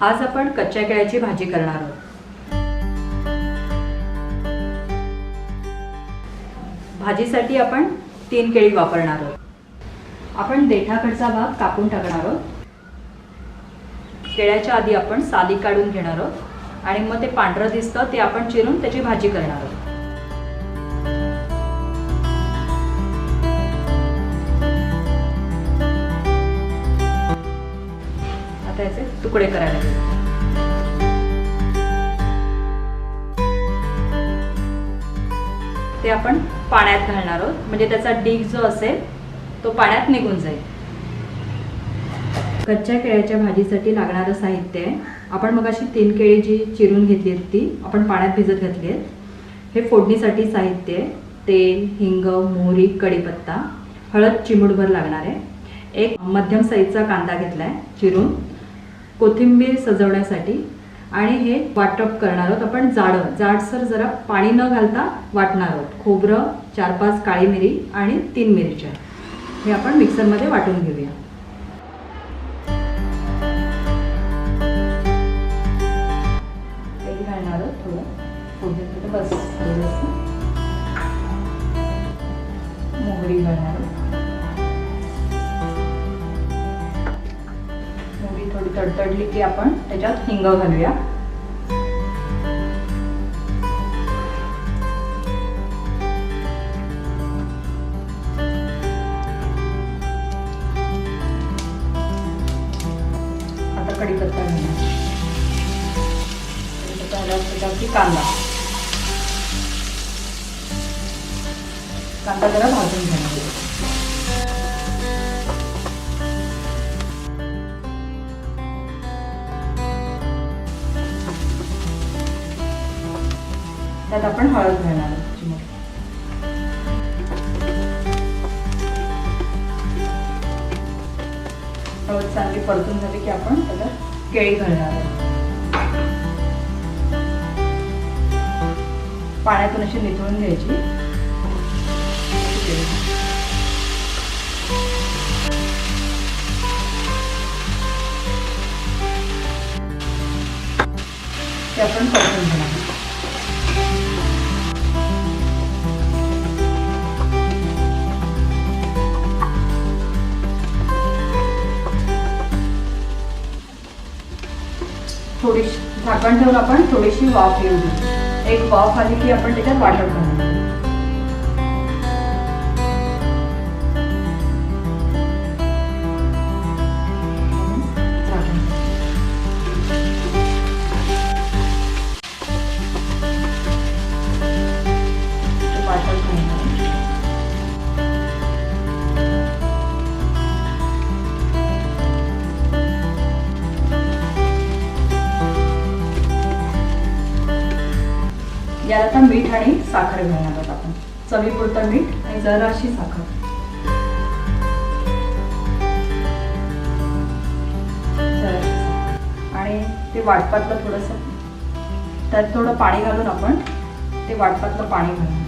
आज आपण कच्च्या केळ्याची भाजी करणार आहोत। भाजीसाठी आपण 3 केळी वापरणार आहोत। आपण देठाकडचा भाग कापून टाकणार आहोत। केळ्याच्या आधी आपण साली काढून घेणार आहोत आणि मग ते पांढरं दिसतं ते आपण चिरून त्याची भाजी करणार आहोत। आता याचे तुकडे करायला घेऊ। ते आपण पाण्यात घालणार आहोत, म्हणजे त्याचा डीग जो असेल तो पाण्यात निघून जाईल। कच्च्या केळ्याच्या भाजीसाठी लागणारं साहित्य आहे, आपण मगाशी 3 केळी जी चिरून घेतली ती आपण पाण्यात भिजत घातली आहेत। हे फोडणीसाठी साहित्य आहे, तेल, हिंग, मोहरी, कढीपत्ता, हळद चिमूटभर लागणार आहे। एक मध्यम साईजचा कांदा घेतला आहे चिरून, कोथिंबीर सजवण्यासाठी, आणि हे वाटप करणार आहोत आपण जाडसर जरा पाणी न घालता वाटणार आहोत। खोबरं, 4-5 काळी मिरी आणि 3 मिरच्या हे आपण मिक्सरमध्ये वाटून घेऊया। तेल घालणार आहोत थोडं, फोडणीमध्ये बस थोडंसं मोहरी घालणार आहोत। मोहरी थोडी तडतडली की आपण त्याच्यात हिंग घालूया। आता कढीपत्ता घालूया। कढीपत्ता घातल्यावरती कांदा जरा भाजून घेणार। त्यात आपण हळद घालणार आहोत। हळद चांगली परतून झाली की आपण त्यात केळी घालणार आहोत। पाण्यातून अशी निथळून घ्यायची। ते आपण परतून घेणार आहोत। थोडीशी झाकण ठेवून आपण थोडीशी वाफ येऊ देऊ। एक वाफ आली की आपण त्याच्यात वाटण घालणार। याला आता मीठ आणि साखर घालणार आहोत आपण। चवीपुरतं मीठ आणि जराशी साखर। आणि ते वाटपातलं थोडंसं त्यात थोडं पाणी घालून आपण ते वाटपातलं पाणी घालणार।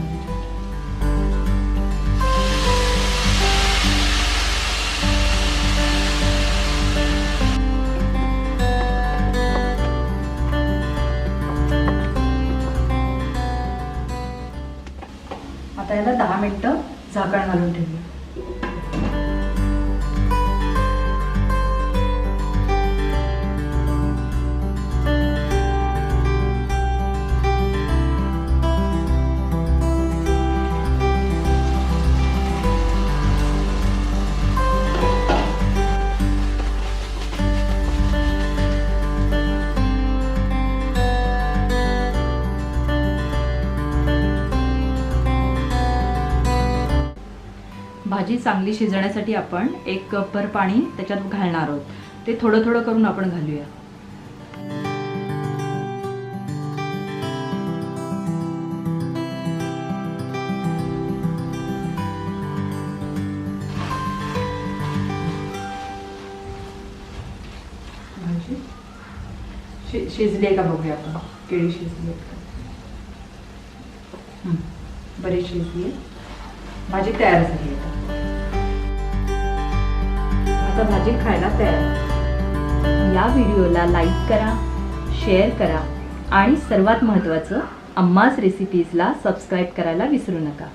आता याला 10 मिनिटं झाकण घालून ठेवूया। भाजी चांगली शिजण्यासाठी आपण 1 कपभर पाणी त्याच्यात घालणार आहोत। ते थोडं थोडं करून आपण घालूया। भाजी शिजली आहे का बघूया आपण। केळी शिजली आहे का? बरीच शिजली आहे। भाजी तयार झाली आहे। आता भाजी खायला तयार आहे। या व्हिडिओला लाईक करा, शेअर करा आणि सर्वात महत्त्वाचं अम्माज रेसिपीजला सबस्क्राईब करायला विसरू नका.